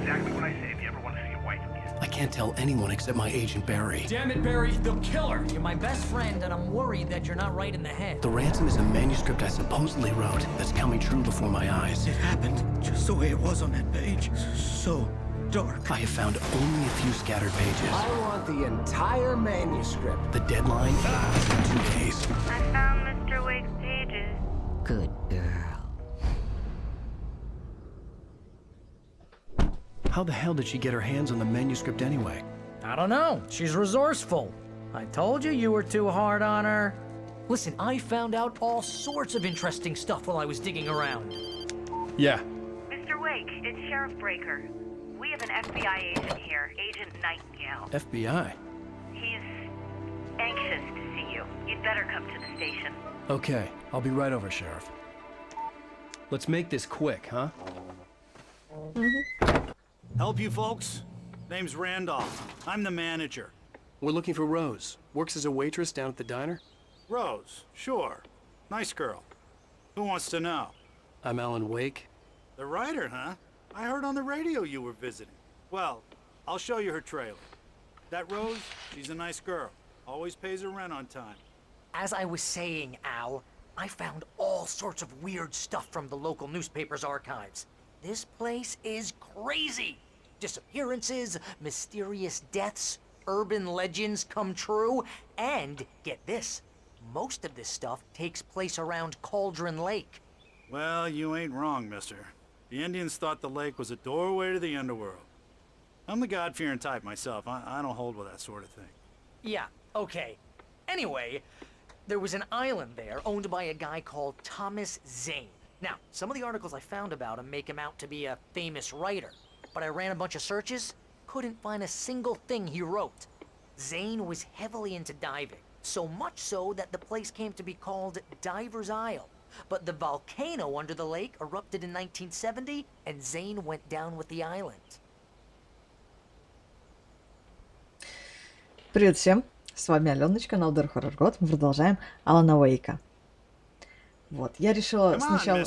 exactly what I say if you ever want to see your wife again. I can't tell anyone except my agent Barry. Damn it, Barry, they'll kill her. You're my best friend, and I'm worried that you're not right in the head. The ransom is a manuscript I supposedly wrote that's coming true before my eyes. It happened just the way it was on that page. So dark. I have found only a few scattered pages. I want the entire manuscript. The deadline is in 2 days. I found Mr. Wake's pages. Good girl. How the hell did she get her hands on the manuscript anyway? I don't know. She's resourceful. I told you you were too hard on her. Listen, I found out all sorts of interesting stuff while I was digging around. Yeah. Mr. Wake, it's Sheriff Breaker. We have an FBI agent here, Agent Nightingale. FBI? He's anxious to see you. You'd better come to the station. Okay, I'll be right over, Sheriff. Let's make this quick, huh? Help you folks? Name's Randolph. I'm the manager. We're looking for Rose. Works as a waitress down at the diner. Rose, sure. Nice girl. Who wants to know? I'm Alan Wake. The writer, huh? I heard on the radio you were visiting. Well, I'll show you her trailer. That Rose, she's a nice girl. Always pays her rent on time. As I was saying, Al, I found all sorts of weird stuff from the local newspaper's archives. This place is crazy. Disappearances, mysterious deaths, urban legends come true, and get this, most of this stuff takes place around Cauldron Lake. Well, you ain't wrong, mister. The Indians thought the lake was a doorway to the underworld. I'm the God-fearing type myself. I don't hold with that sort of thing. Yeah, okay. Anyway, there was an island there owned by a guy called Thomas Zane. Now, some of the articles I found about him make him out to be a famous writer, but I ran a bunch of searches, couldn't find a single thing he wrote. Zane was heavily into diving, so much so that the place came to be called Diver's Isle. But the volcano under the lake erupted in 1970, and Zane went down with the island. Привет всем, с вами Аленочка, канал Дор Хоррор Год. Мы продолжаем Алана Уэйка. Вот, я решила сначала...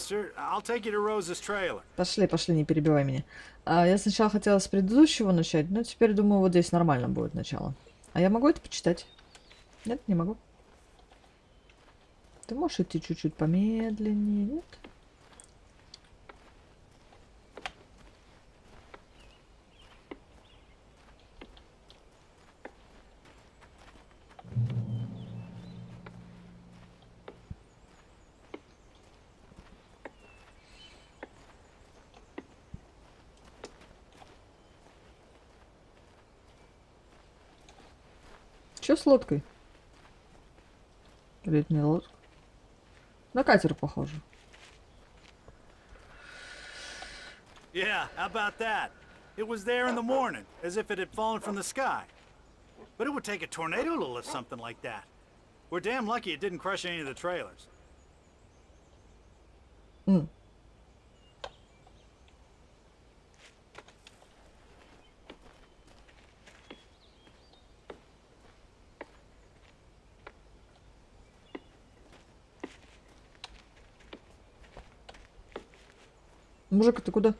Пошли, не перебивай меня. Я сначала хотела с предыдущего начать, но теперь думаю, вот здесь нормально будет начало. А я могу это почитать? Нет, не могу. Ты можешь идти чуть-чуть помедленнее, нет? Что с лодкой? Или это не лодка? На катер похоже. Yeah, how about that? It was there in the morning, as if it had fallen from the sky. But it would take a tornado to lift something like that. We're damn lucky it didn't crush any of the trailers. Мужик, ты куда?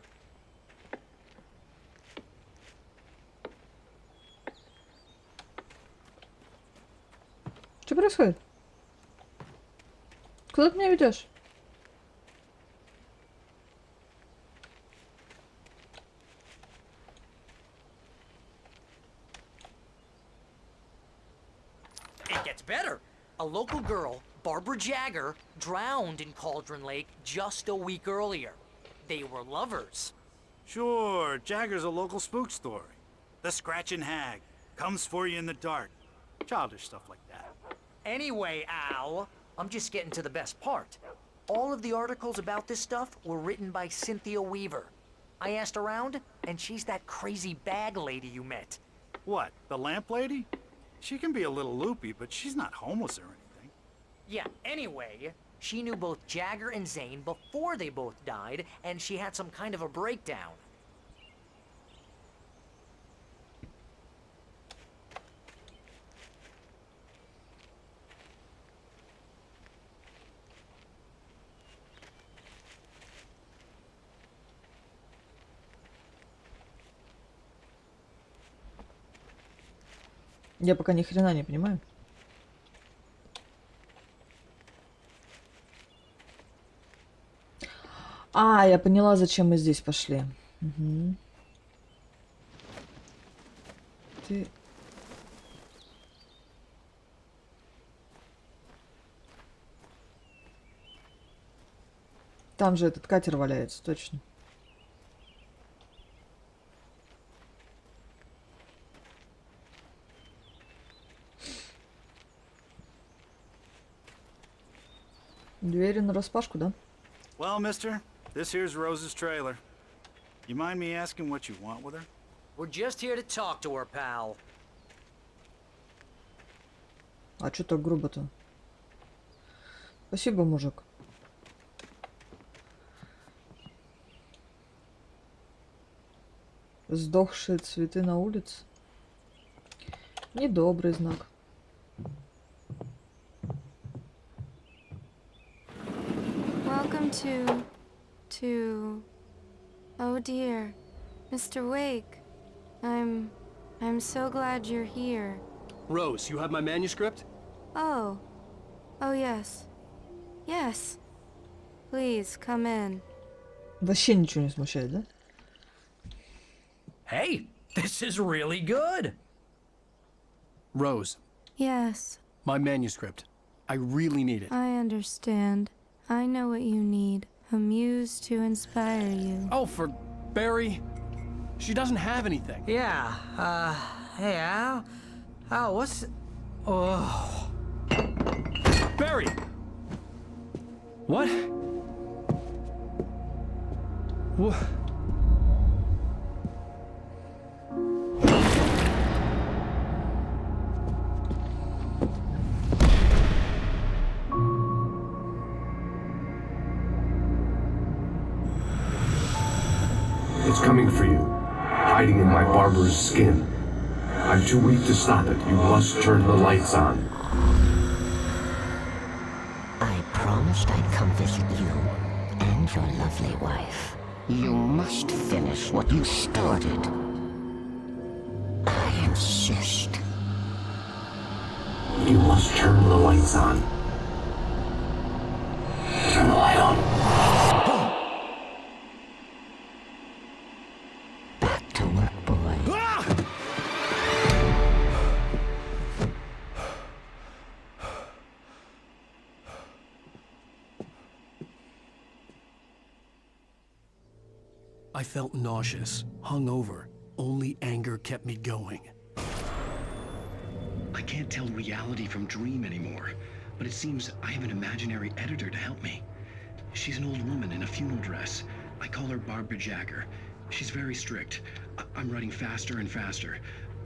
Что происходит? Куда ты меня ведешь? It gets better. A local girl, Barbara Jagger, drowned in Cauldron Lake just a week earlier. They were lovers. Sure, Jagger's a local spook story. The scratching hag comes for you in the dark. Childish stuff like that. Anyway, Al, I'm just getting to the best part. All of the articles about this stuff were written by Cynthia Weaver. I asked around, and she's that crazy bag lady you met. What, the lamp lady? She can be a little loopy, but she's not homeless or anything. Yeah, anyway, she knew both Jagger and Zane before they both died, and she had some kind of a breakdown. Я пока ни хрена не понимаю. А, я поняла, зачем мы здесь пошли. Угу. Ты... Там же этот катер валяется, точно. Двери нараспашку, да? Well, mister, this here's Rose's trailer. You mind me asking what you want with her? We're just here to talk to her, pal. А чё так грубо-то? Спасибо, мужик. Сдохшие цветы на улице. Недобрый знак. Welcome to... Oh dear, Mr. Wake. I'm so glad you're here. Rose, you have my manuscript? Oh. Oh yes. Yes. Please, come in. Вообще ничего не смущает, да? Hey, this is really good. Rose, Yes, my manuscript. I really need it. I understand. I know what you need. A muse to inspire you. Oh, for Barry. She doesn't have anything. Yeah, hey, Al? Oh, what's... Oh... Barry! What? What? It's coming for you, hiding in my barber's skin. I'm too weak to stop it. You must turn the lights on. I promised I'd come visit you and your lovely wife. You must finish what you started. I insist. You must turn the lights on. Turn the light on. Back to work, boy. I felt nauseous, hungover. Only anger kept me going. I can't tell reality from dream anymore, but it seems I have an imaginary editor to help me. She's an old woman in a funeral dress. I call her Barbara Jagger. She's very strict. I'm writing faster and faster.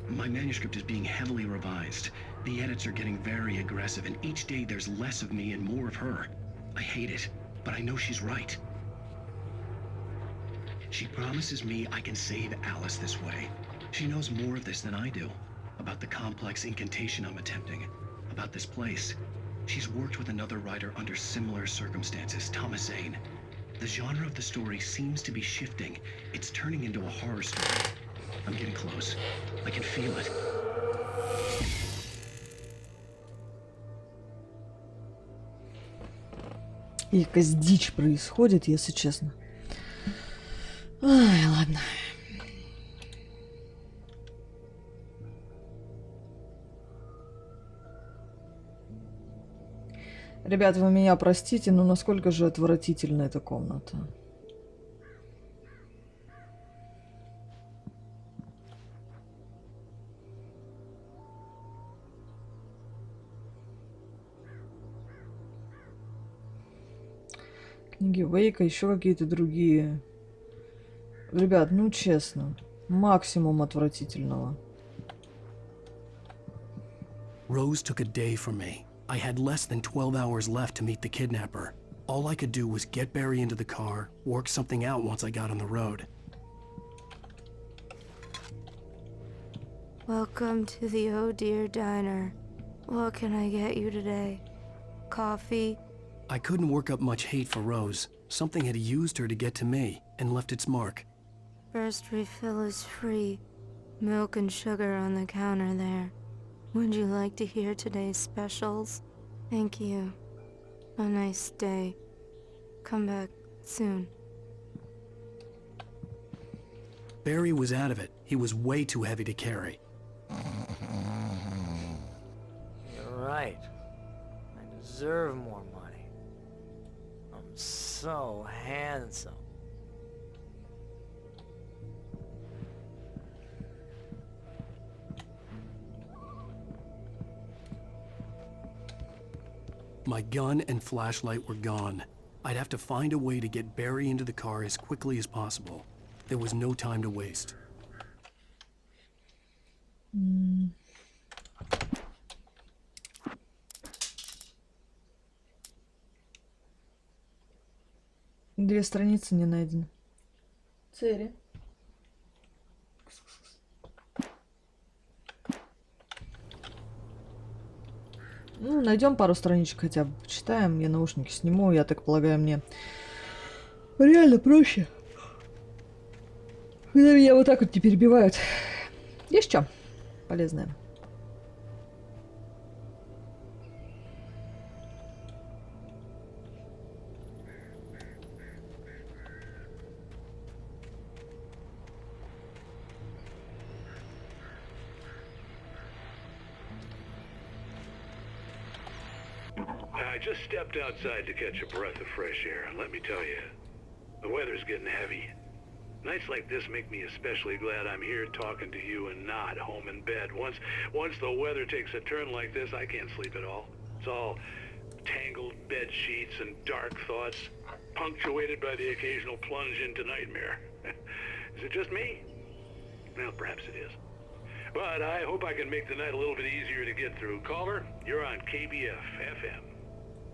My manuscript is being heavily revised. The edits are getting very aggressive, and each day there's less of me and more of her. I hate it, but I know she's right. She promises me I can save Alice this way. She knows more of this than I do. About the complex incantation I'm attempting. About this place. She's worked with another writer under similar circumstances, Thomas Zane. The genre of the story seems to be shifting. It's turning into a horror story. I'm getting close. I can feel it. И какая дичь происходит, если честно. Ай, ладно. Ребят, вы меня простите, но насколько же отвратительна эта комната. Книги Вейка, еще какие-то другие. Ребят, ну честно, максимум отвратительного. Rose took a day from me. I had less than 12 hours left to meet the kidnapper. All I could do was get Barry into the car, work something out once I got on the road. Welcome to the Oh Dear Diner. What can I get you today? Coffee? I couldn't work up much hate for Rose. Something had used her to get to me and left its mark. First refill is free. Milk and sugar on the counter there. Would you like to hear today's specials? Thank you. A nice day. Come back soon. Barry was out of it. He was way too heavy to carry. You're right. I deserve more money. I'm so handsome. My gun and flashlight were gone. I'd have to find a way to get Barry into the car as quickly as possible. There was no time to waste. Две страницы не найдены. Цери. Ну, найдем пару страничек хотя бы, почитаем. Я наушники сниму, я так полагаю, мне реально проще. Когда меня вот так вот не перебивают. Есть что полезное? I just stepped outside to catch a breath of fresh air, and let me tell you, the weather's getting heavy. Nights like this make me especially glad I'm here talking to you and not home in bed. Once the weather takes a turn like this, I can't sleep at all. It's all tangled bed sheets and dark thoughts, punctuated by the occasional plunge into nightmare. Is it just me? Well, perhaps it is. But I hope I can make the night a little bit easier to get through. Caller, you're on KBF FM.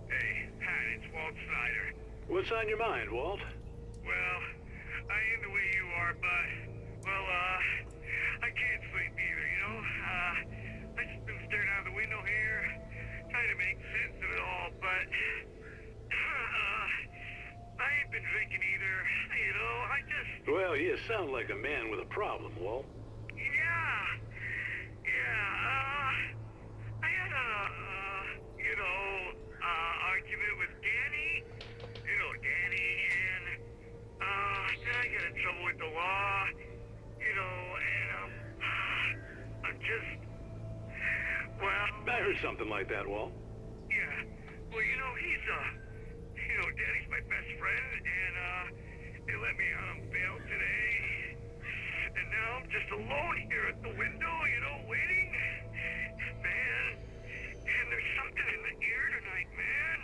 Hey, Pat, it's Walt Snyder. What's on your mind, Walt? Well, I am the way you are, but, well, I can't sleep either, you know? I just been staring out the window here, trying to make sense of it all, but, I ain't been drinking either, you know, I just... Well, you sound like a man with a problem, Walt. I had argument with Danny, Danny, and, then I got in trouble with the law, and, I'm just, well... I heard something like that, Walt. Yeah, well, he's, Danny's my best friend, and, they let me out on bail today, and now I'm just alone here at the window, waiting, man, and there's something in the air tonight, man.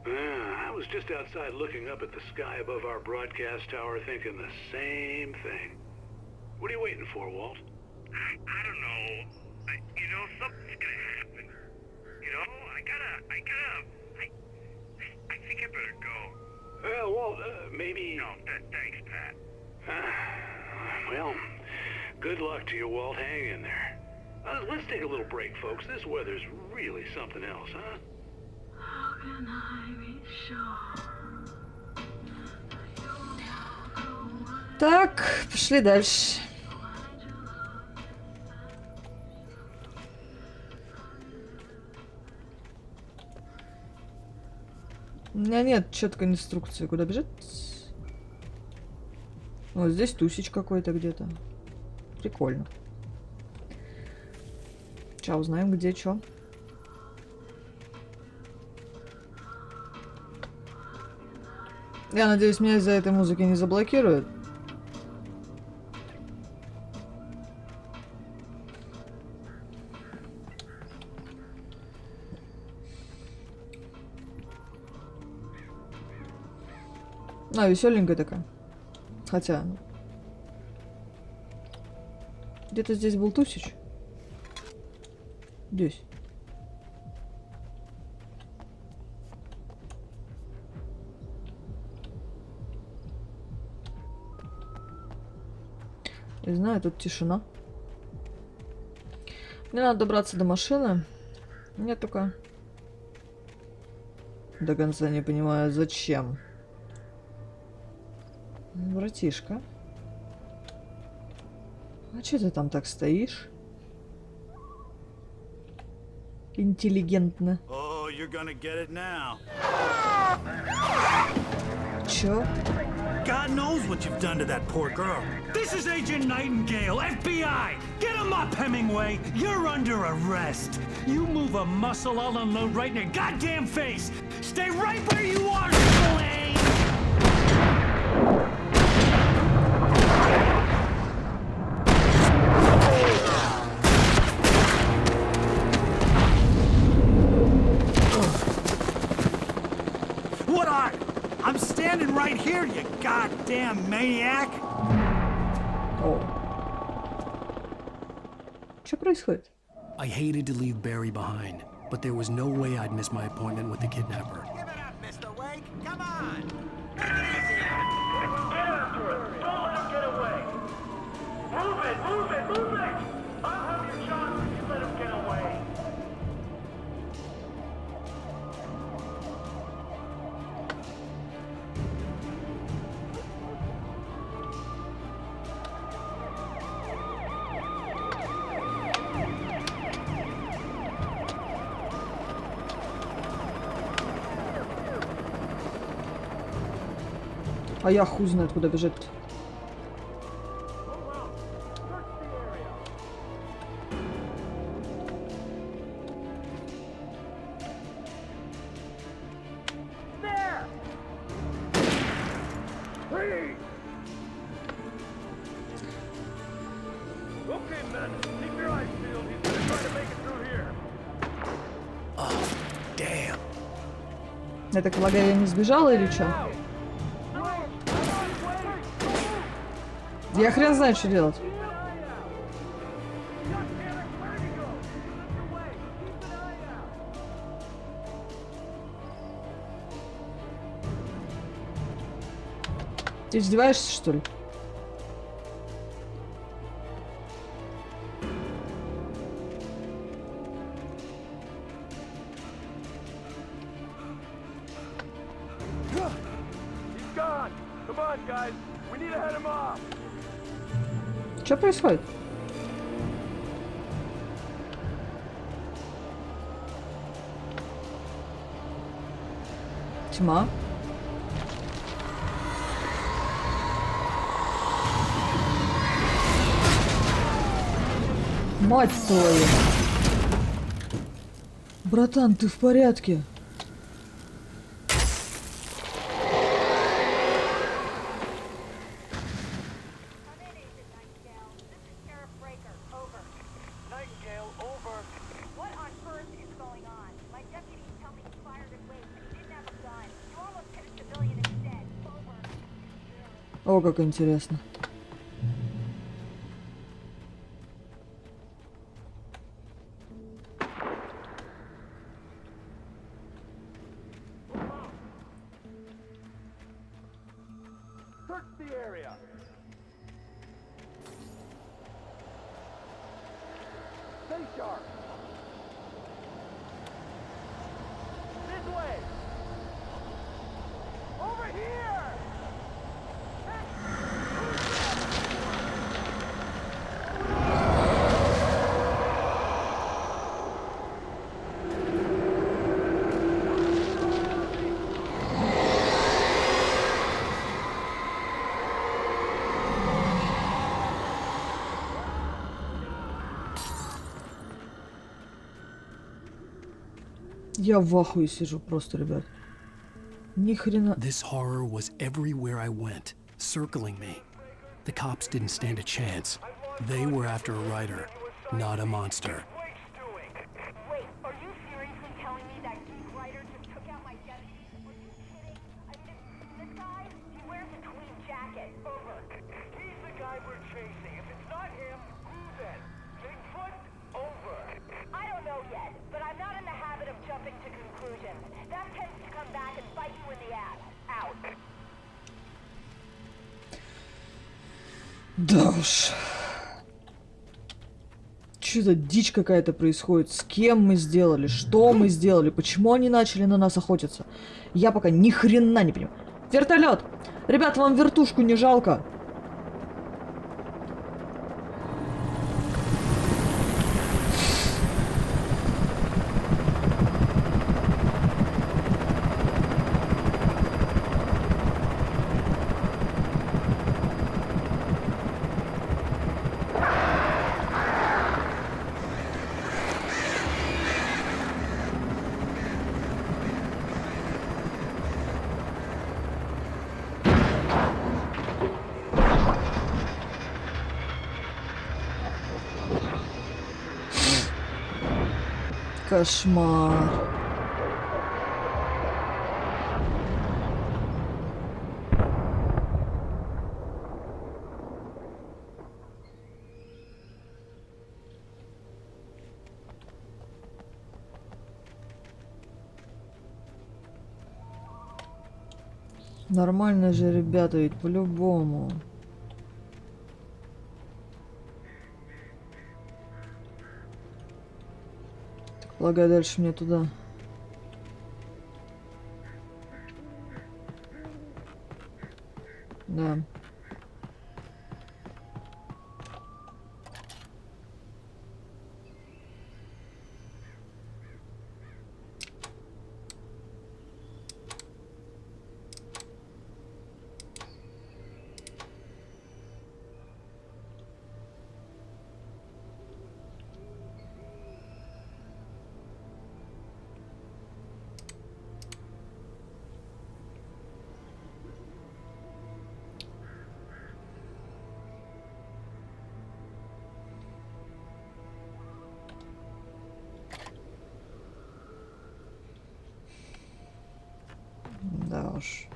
I was just outside looking up at the sky above our broadcast tower thinking the same thing. What are you waiting for, Walt? I don't know. Something's gonna happen. I think I better go. Walt, maybe... No, thanks, Pat. Well, good luck to you, Walt. Hang in there. Let's take a little break, folks. This weather's really something else, huh? How can I be sure? Так, пошли дальше. У меня нет четкой инструкции, куда бежать. Вот здесь тусич какой-то где-то. Прикольно. Сейчас узнаем, где что. Я надеюсь, меня из-за этой музыки не заблокируют. Веселенькая такая. Хотя... Где-то здесь был тусич. Здесь. Не знаю, тут тишина. Мне надо добраться до машины. Мне только... До конца не понимаю, зачем. Братишка. А что ты там так стоишь? Интеллигентно. Oh, you're gonna get it now. Чё? God knows what you've done to that poor girl. This is Agent Nightingale, FBI! Get him up, Hemingway! You're under arrest! You move a muscle, I'll unload right in your goddamn face! Stay right where you are, Spillane! What are? I'm standing right here, you goddamn maniac! О. Что происходит? I hated to leave Barry behind, but there was no way I'd miss my appointment with the kidnapper. Give it up, Mr. Wake. Come on. Get after him! Don't let him get away! Move it! Move it! Move it! I'll have your shot if you let him get away! А я хуй знает, куда бежать. There! Freeze! Okay, men, keep your eyes peeled. He's gonna try to make it through here. Oh, damn. Я так полагаю, я не сбежала или что? Я хрен знает, что делать. Ты издеваешься, что ли? He's gone. Come on, guys. We need to head him off. Что происходит? Тьма. Мать твою. Братан, ты в порядке? О, как интересно. Search the area. Stay sharp. This way. Over here. Я в ахуе сижу просто, ребят. Ни хрена. This horror was everywhere I went, circling me. The cops didn't stand a chance. They were after a writer, not a monster. Wait, are you seriously telling me that geek writer just took out my deputy? Are you kidding? I mean, this guy, he wears a tweed jacket. Over. He's the guy we're chasing. If it's not him, who then? Bigfoot? Over. I don't know yet, but I'm not in the habit of jumping to conclusions. That tends to come back and bite you in the ass. Out. Да уж. Что за дичь какая-то происходит? С кем мы сделали? Что мы сделали? Почему они начали на нас охотиться? Я пока ни хрена не понимаю. Вертолет! Ребят, вам вертушку не жалко? Кошмар. Нормально же, ребята, ведь по-любому. Полагаю, дальше мне туда. Да. Да уж.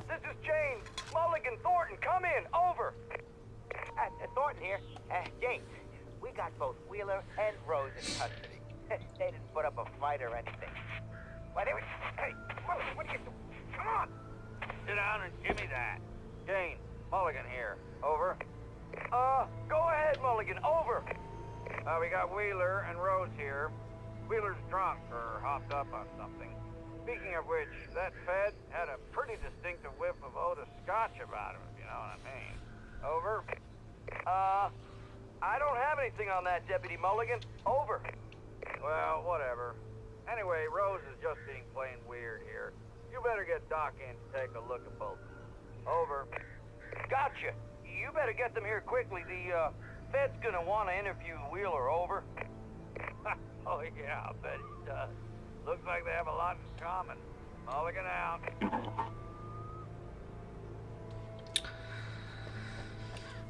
This is James. Mulligan, Thornton, come in. Over. Thornton here. James, we got both Wheeler and Rose in custody. They didn't put up a fight or anything. Why, they were... Hey, Mulligan, what are you doing? Come on. Sit down and give me that. Jane, Mulligan here. Over. Go ahead, Mulligan. Over. We got Wheeler and Rose here. Wheeler's drunk or hopped up on something. Speaking of which, that Fed had a pretty distinctive whiff of Otis Scotch about him, if you know what I mean. Over. I don't have anything on that, Deputy Mulligan. Over. Well, whatever. Anyway, Rose is just being plain weird here. You better get Doc in to take a look at both. Over. Gotcha. You better get them here quickly. The, Fed's gonna want to interview Wheeler. Over. Oh, yeah, I'll bet he does. Looks like they have a lot in common. Mulligan out.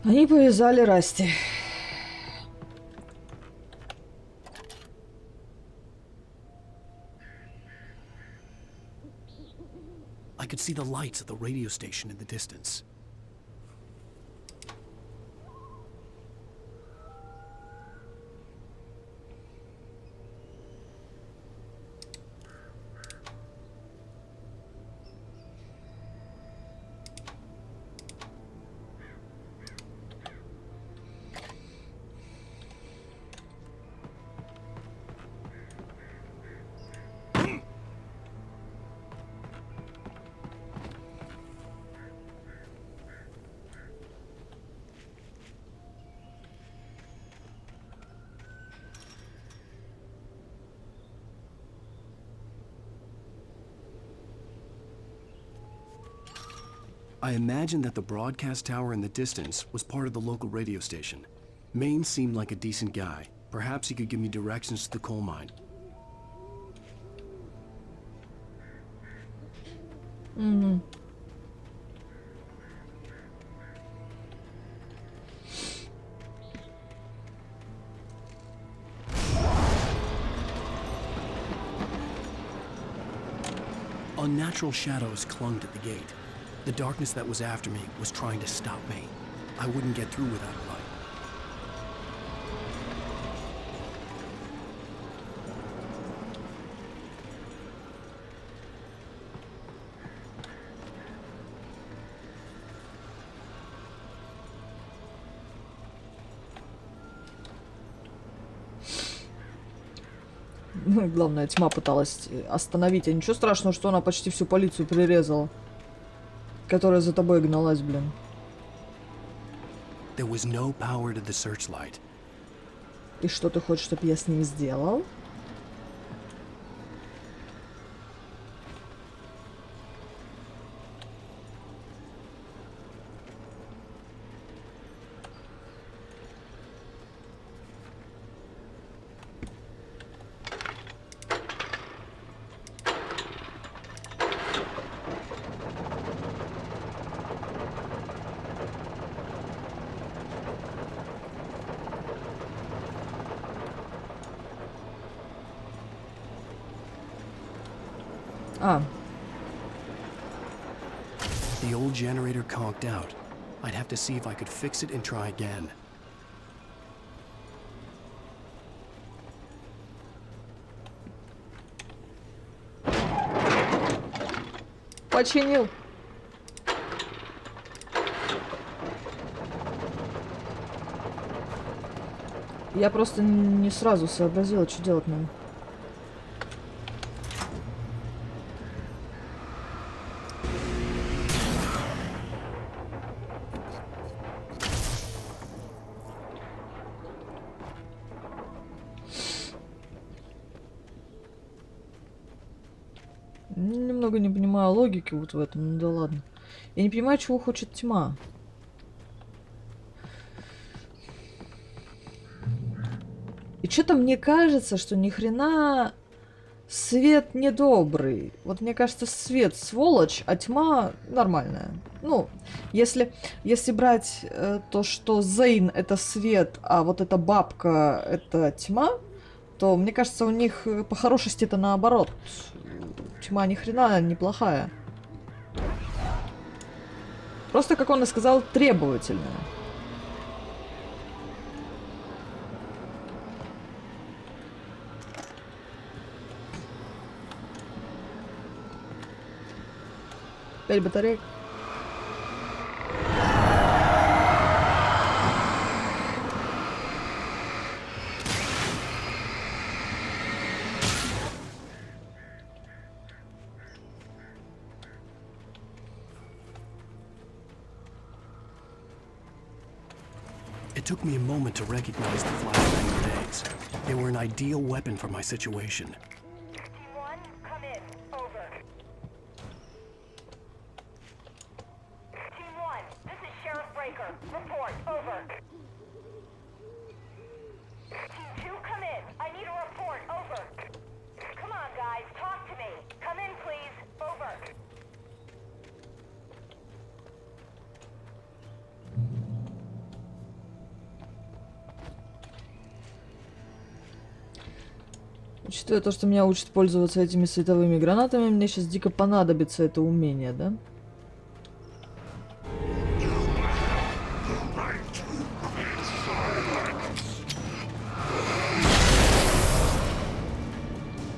Они повязали Расти. I could see the lights of the radio station in the distance. I imagined that the broadcast tower in the distance was part of the local radio station. Maine seemed like a decent guy. Perhaps he could give me directions to the coal mine. Mm-hmm. Unnatural shadows clung to the gate. The darkness that was after me was trying to stop me. I wouldn't get through without a light. Ну и главное, тьма пыталась остановить. А ничего страшного, что она почти всю полицию прирезала. Которая за тобой гналась, блин. There was no power to the searchlight. И что ты хочешь, чтобы я с ним сделал? А. The old generator conked out. I'd have to see if I could fix it and try again. Починил. Я просто не сразу сообразила, что делать надо. Немного не понимаю логики вот в этом, ну да ладно. Я не понимаю, чего хочет тьма. И что-то мне кажется, что ни хрена свет недобрый. Вот мне кажется, свет сволочь, а тьма нормальная. Ну, если брать то, что Зейн это свет, а вот эта бабка это тьма, то мне кажется, у них по хорошести это наоборот. Тьма ни хрена неплохая. Просто, как он и сказал, требовательная. Пять батареек. It took me a moment to recognize the flashbang grenades. They were an ideal weapon for my situation. Team 1, come in. Over. Team 1, this is Sheriff Breaker. Report. Over. Team 2, come in. I need a report. Over. Come on, guys. Talk to me. Come in, please. Over. Учитывая то, что меня учат пользоваться этими световыми гранатами, мне сейчас дико понадобится это умение, да?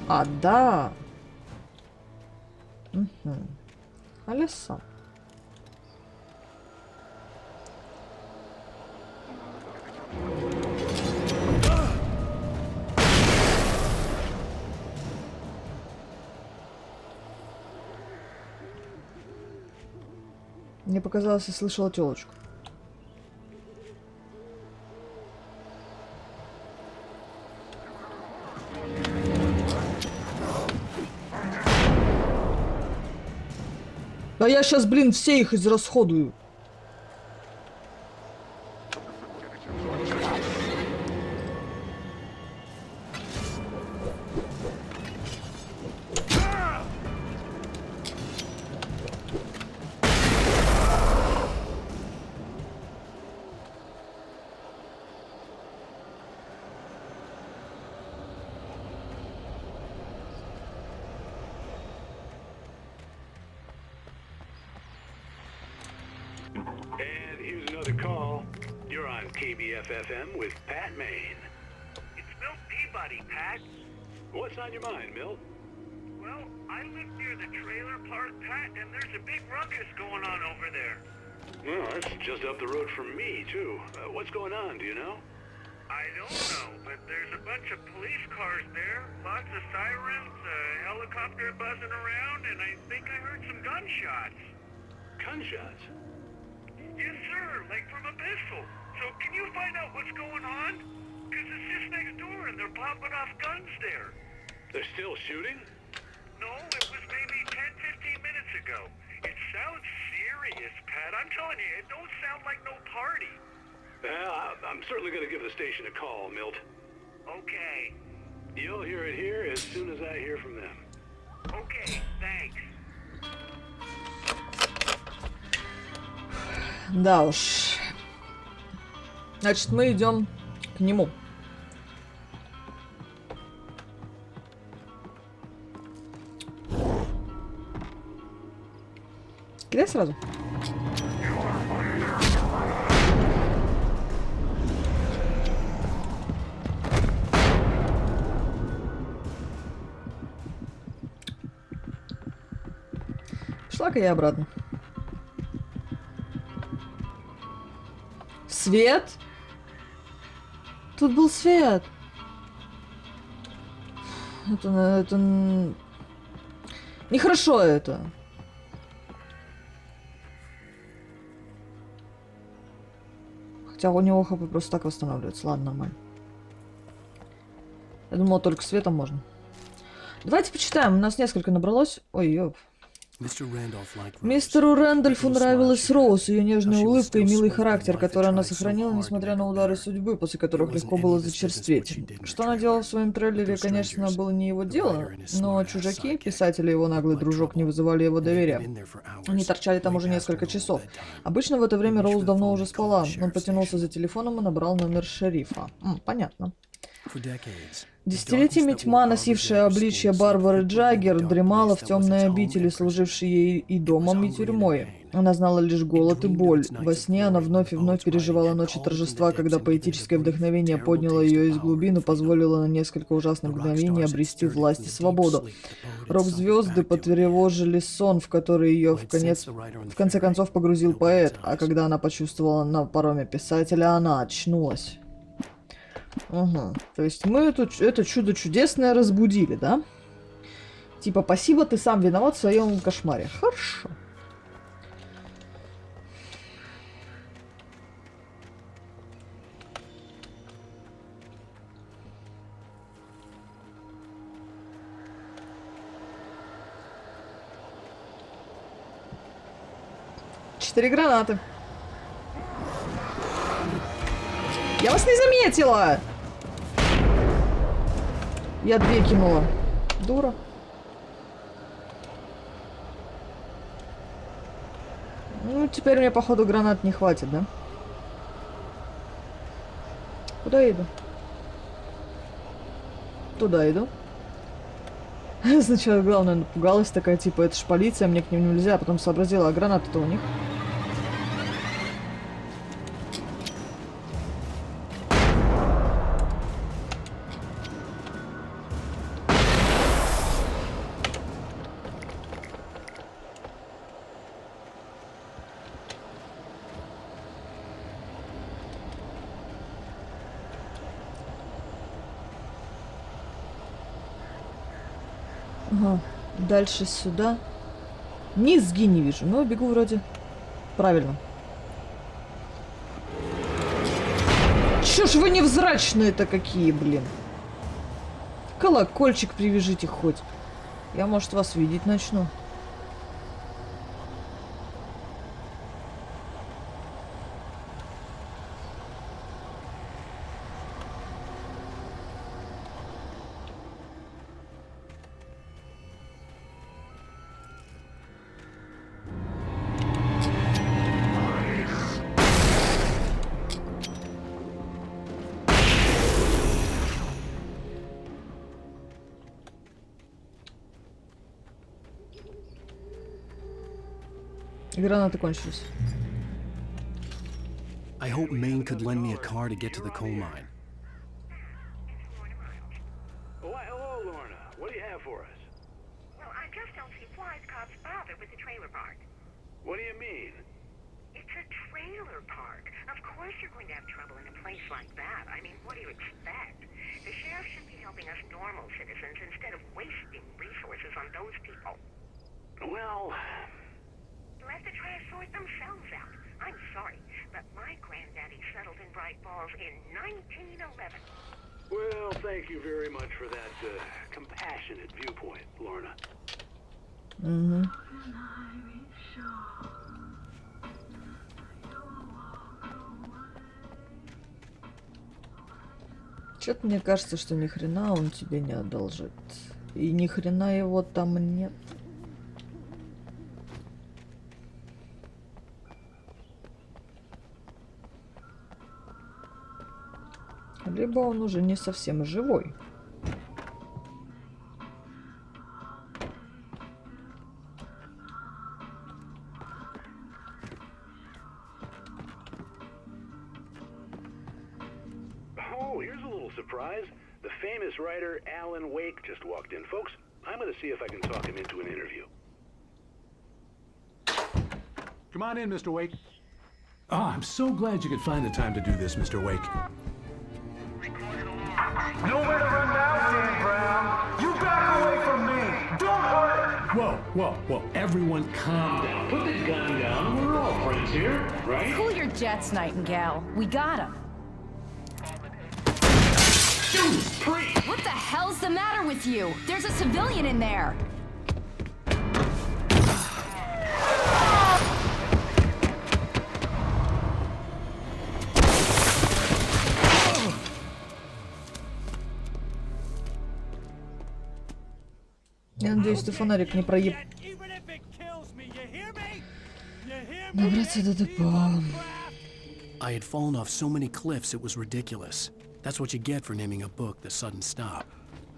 А, да. Угу. Алиса. Мне показалось, я слышала тёлочку. Да я сейчас, блин, все их израсходую. And here's another call. You're on KBFFM with Pat Maine. It's Milt Peabody, Pat. What's on your mind, Milt? Well, I live near the trailer park, Pat, and there's a big ruckus going on over there. Well, that's just up the road from me, too. What's going on, do you know? I don't know, but there's a bunch of police cars there, lots of sirens, a helicopter buzzing around, and I think I heard some gunshots. Gunshots? Yes, sir, like from a pistol. So can you find out what's going on? Because it's just next door and they're popping off guns there. They're still shooting? No, it was maybe 10, 15 minutes ago. It sounds serious, Pat. I'm telling you, it don't sound like no party. I'm certainly going to give the station a call, Milt. Okay. You'll hear it here as soon as I hear from them. Okay, thanks. Да уж. Значит, мы идем к нему. Кидай сразу. Шла-ка я обратно. Свет? Тут был свет. Это... Нехорошо это. Хотя у него хп просто так восстанавливается. Ладно, нормально. Я думала, только светом можно. Давайте почитаем. У нас несколько набралось. Ой, ёп. Мистеру Рэндольфу нравилась Роуз, ее нежная улыбка и милый характер, который она сохранила, несмотря на удары судьбы, после которых легко было зачерстветь. Что она делала в своем трейлере, конечно, было не его дело, но чужаки, писатели и его наглый дружок, не вызывали его доверия. Они торчали там уже несколько часов. Обычно в это время Роуз давно уже спала. Он потянулся за телефоном и набрал номер шерифа. Понятно. Десятилетиями тьма, носившая обличье Барбары Джаггер, дремала в темной обители, служившей ей и домом, и тюрьмой. Она знала лишь голод и боль. Во сне она вновь и вновь переживала ночи торжества, когда поэтическое вдохновение подняло ее из глубин и позволило на несколько ужасных мгновений обрести власть и свободу. Рок-звезды потревожили сон, в который ее в конце концов погрузил поэт, а когда она почувствовала на пароме писателя, она очнулась. Угу. То есть мы это чудо чудесное разбудили, да? Типа, спасибо, ты сам виноват в своем кошмаре. Хорошо. Четыре гранаты. Я вас не заметила! Я 2 кинула. Дура. Ну, теперь мне, походу, гранат не хватит, да? Куда я иду? Туда иду. Сначала, главное, напугалась такая, типа, это ж полиция, мне к ним нельзя. А потом сообразила, а гранаты-то у них. Ага, дальше сюда. Низги не вижу, но бегу вроде правильно. Чё ж вы невзрачные-то какие, блин? Колокольчик привяжите хоть. Я, может, вас видеть начну. Гранаты кончились. I hope Maine could lend me a car to get to the coal mine. Why, hello, Lorna. What do you have for us? Well, I just don't see why the cops bother with the trailer park. What do you mean? It's a trailer park. Of course you're going to have trouble in a place like that. I mean, what do you expect? The sheriff should be helping us normal citizens instead of wasting resources on those people. Well... Let the trash sort themselves out. I'm sorry, but my granddaddy settled in Bright Falls in 1911. Well, thank you very much for that compassionate viewpoint, Lorna. Mm-hmm. Чё-то мне кажется, что ни хрена он тебе не одолжит. И ни хрена его там нет. Либо он уже не совсем живой. Oh, here's a little surprise. The famous writer Alan Wake just walked in. Folks, I'm gonna see if I can talk him into an interview. Come on in, Mr. Wake. Oh, I'm so glad you could find the time to do this, Mr. Wake. Nowhere to run now, Dan Brown. You back away from me. Don't hurt. Whoa. Everyone calm down. Put the gun down. We're all friends here, right? Cool your jets, Nightingale. We got him. Judas Priest! What the hell's the matter with you? There's a civilian in there. Я надеюсь, ты фонарик не проеб... Добраться до депо. I had fallen off so many cliffs it was ridiculous. That's what you get for naming a book The Sudden Stop.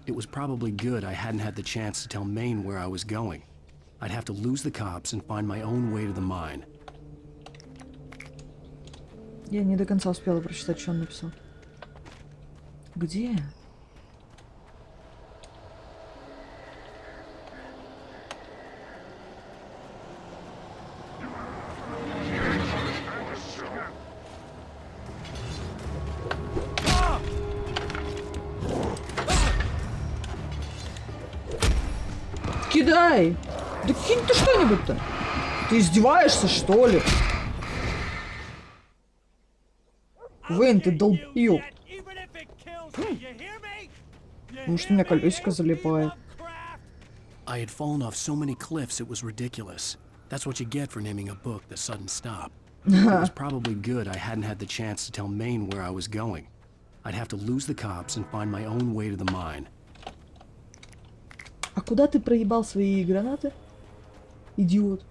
It was probably good I hadn't had the chance to tell Maine where I was going. I'd have to lose the cops and find my own way to the mine. Я не до конца успела прочитать, что он написал. Где? Кидай! Да кинь ты что-нибудь-то! Ты издеваешься, что ли? Вейн, ты долбил! Может, у меня колесико залипает. I had fallen off so many cliffs it was ridiculous. That's what you get for naming a book The Sudden Stop. It was probably good I hadn't had the chance to tell Maine where I was going. I'd have to lose the cops and find my own way to the mine. А куда ты проебал свои гранаты? Идиот.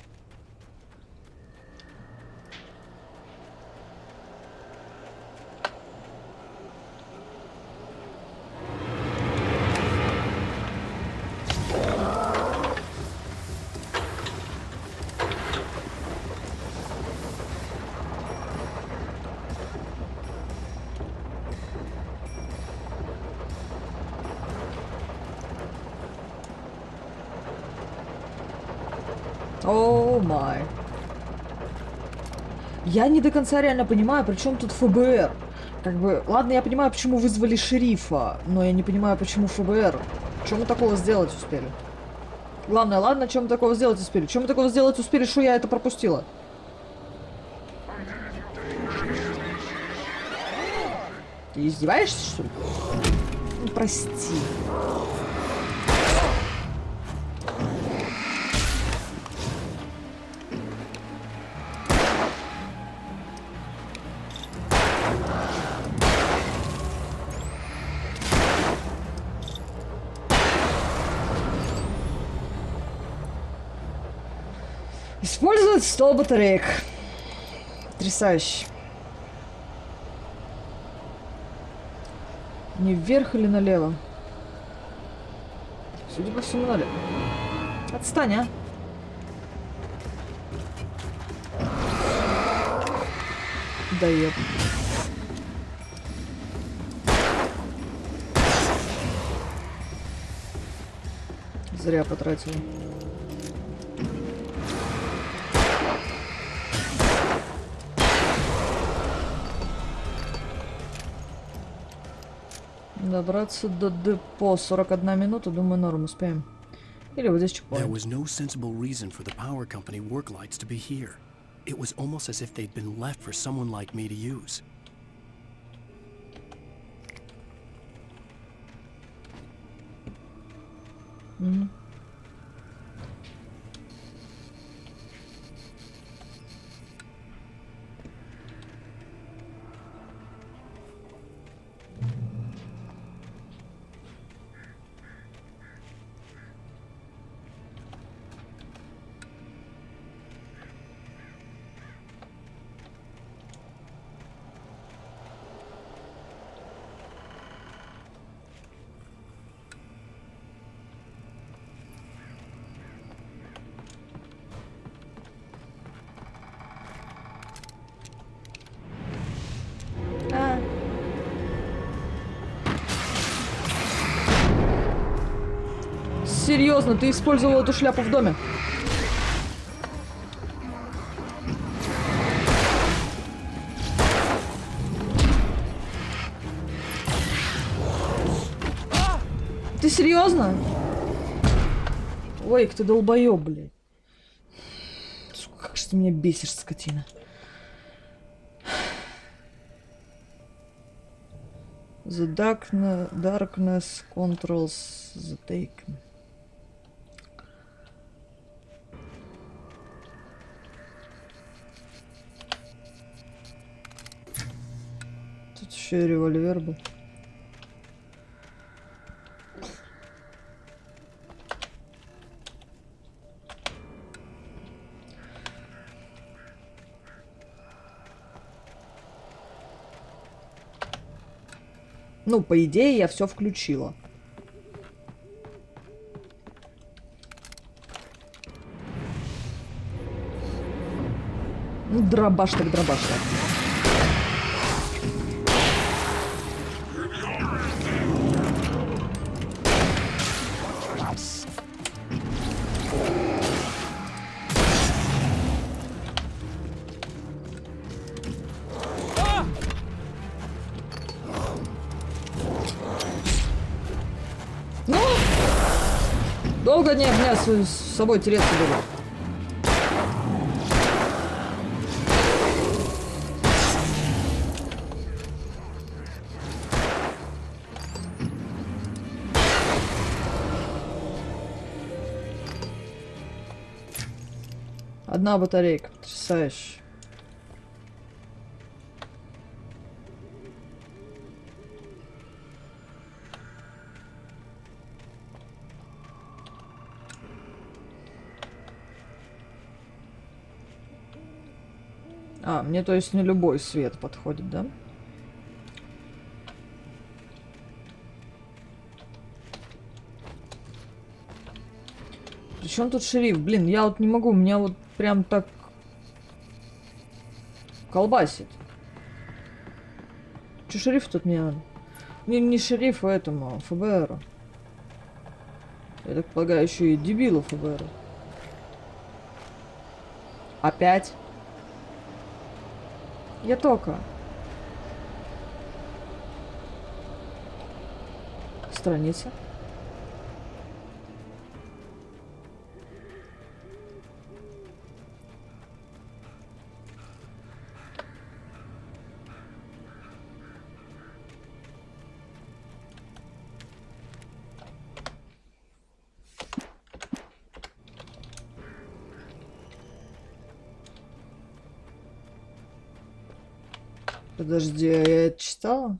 О май. Я не до конца реально понимаю, при чем тут ФБР. Как бы, ладно, я понимаю, почему вызвали шерифа, но я не понимаю, почему ФБР. Чем мы такого сделать успели? Главное, ладно, чем мы такого сделать успели? Чем мы такого сделать успели, что я это пропустила? Ты издеваешься, что ли? Ну, прости. Использовать стол батареек. Потрясающе. Не вверх или налево? Судя по всему, налево. Отстань, а. Доеб. Зря потратил. Добраться до депо. 41 минута, думаю, норм успеем. Или вот здесь чекпоинт. There was no sensible reason for the power company work lights to be here. It was almost as if they'd been left for someone like me to use. серьезно, ты использовал эту шляпу в доме? Ты серьезно? Ой, ты долбоёб, блядь. Сука, как же ты меня бесишь, скотина. The darkness controls the taken. Тут еще и револьвер был. Ну, по идее, я все включила. Ну, дробаш так дробаш так. Долго не меня с собой тереться буду. Одна батарейка, потрясающе. А, мне, то есть, не любой свет подходит, да? Причем тут шериф? Блин, я вот не могу, меня вот прям так колбасит. Че шериф тут мне надо? Не шерифу этому, а ФБРу. Я так полагаю, еще и дебилу ФБРу. Опять? Я только. Страница. Подожди, а я это читала?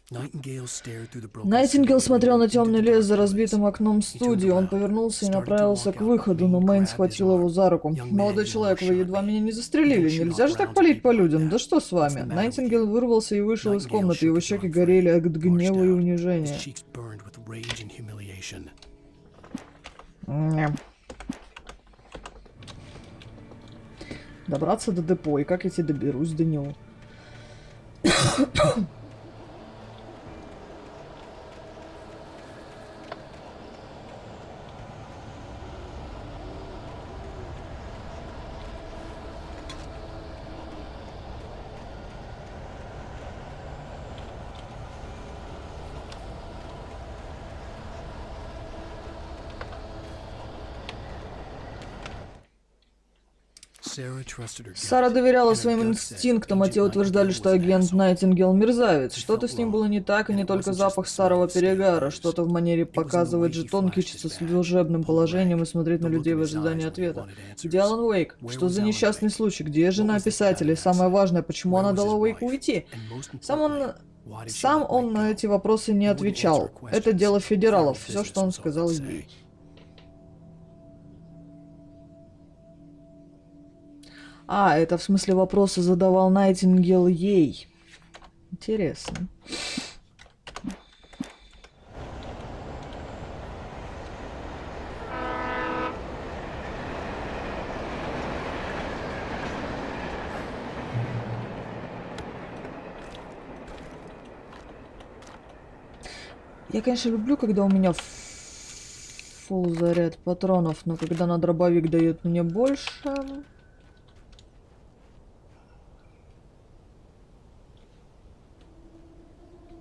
Найтингейл смотрел на темный лес за разбитым окном студии. Он повернулся и направился к выходу, но Мэйн схватил его за руку. «Молодой человек, вы едва меня не застрелили. Нельзя же так палить по людям. Да что с вами?» Найтингейл вырвался и вышел из комнаты. Его щеки горели от гнева и унижения. Добраться до депо, и как я тебе доберусь до него? Сара доверяла своим инстинктам, а те утверждали, что агент Найтингейл мерзавец. Что-то с ним было не так, и не только запах старого перегара. Что-то в манере показывать жетон, кичиться служебным положением и смотреть на людей в ожидании ответа. Где Алан Уэйк? Что за несчастный случай? Где жена писателя? И самое важное, почему она дала Уэйку уйти? Сам он на эти вопросы не отвечал. Это дело федералов. Все, что он сказал ей. А, это в смысле вопросы задавал Найтингейл ей. Интересно. Я, конечно, люблю, когда у меня фулл заряд патронов, но когда на дробовик дает мне больше...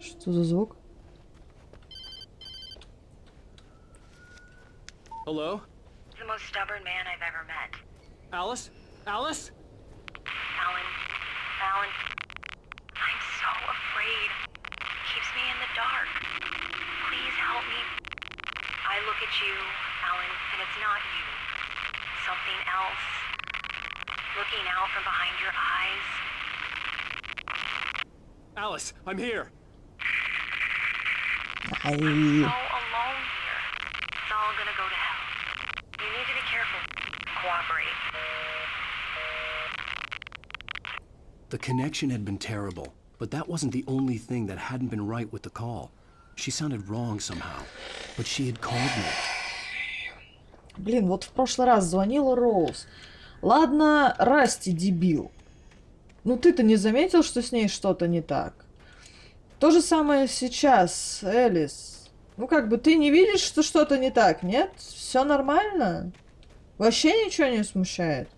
Что за звук? Hello? The most stubborn man I've ever met. Alice? Alice? Alan. Alan. I'm so afraid. Keeps me in the dark. Please help me. I look at you, Alan, and it's not you. Something else. Looking out from behind your eyes. Alice, I'm here. Ай. So alone here. It's all gonna go to hell. You need to be careful. Cooperate. The connection had been terrible, but that wasn't the only thing that hadn't been right with the call. She sounded wrong somehow, but she had called me. Блин, вот в прошлый раз звонила Роуз. Ладно, Расти дебил. Ну ты-то не заметил, что с ней что-то не так? То же самое сейчас, Элис. Ну как бы ты не видишь, что что-то не так, нет? Все нормально? Вообще ничего не смущает?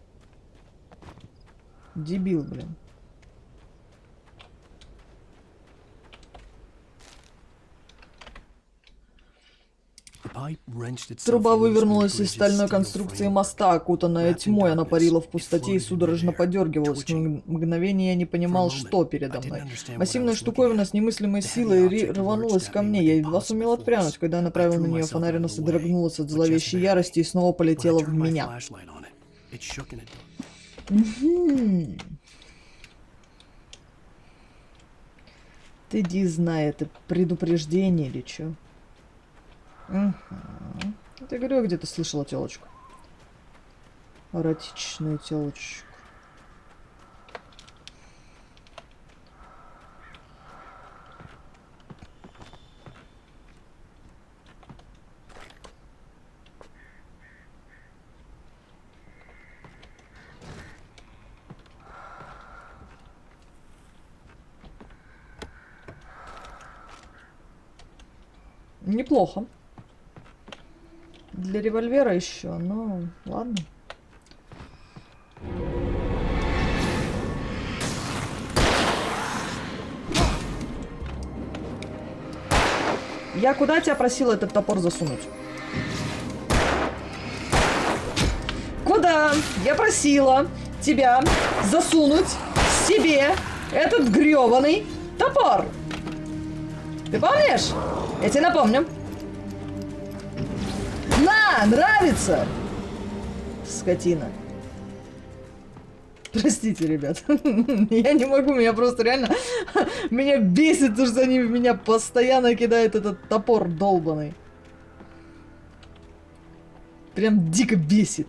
Дебил, блин. Труба вывернулась из стальной конструкции моста, окутанная тьмой. Она парила в пустоте и судорожно подергивалась. В мгновение я не понимал, что передо мной. Массивная штуковина с немыслимой силой рванулась ко мне. Я едва сумел отпрянуть, когда я направил на нее фонарь, она содрогнулась от зловещей ярости и снова полетела в меня. Ты иди знай, это предупреждение или чё? Я говорю, я где-то слышала тёлочку. Эротичную тёлочку. Неплохо. Для револьвера еще, ну ладно. Я куда тебя просила этот топор засунуть? Куда? Я просила тебя засунуть себе этот грёбаный топор. Ты помнишь? Я тебе напомню. На, нравится! Скотина. Простите, ребят. Я не могу, меня просто реально... Меня бесит, то, что они в меня постоянно кидают этот топор долбаный. Прям дико бесит.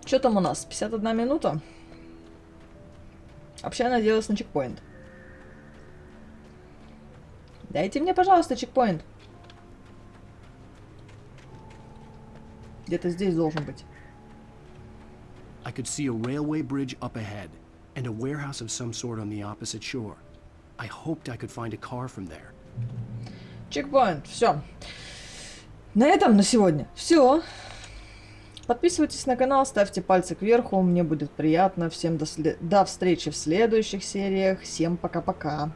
Что там у нас? 51 минута? Вообще я надеялась на чекпоинт. Дайте мне, пожалуйста, чекпоинт. Где-то здесь должен быть. I could see a railway bridge up ahead and a warehouse of some sort on the opposite shore. I hoped I could find a car from there. Чекпоинт. Все. На этом на сегодня все. Подписывайтесь на канал, ставьте пальцы кверху, мне будет приятно. Всем до встречи в следующих сериях. Всем пока-пока.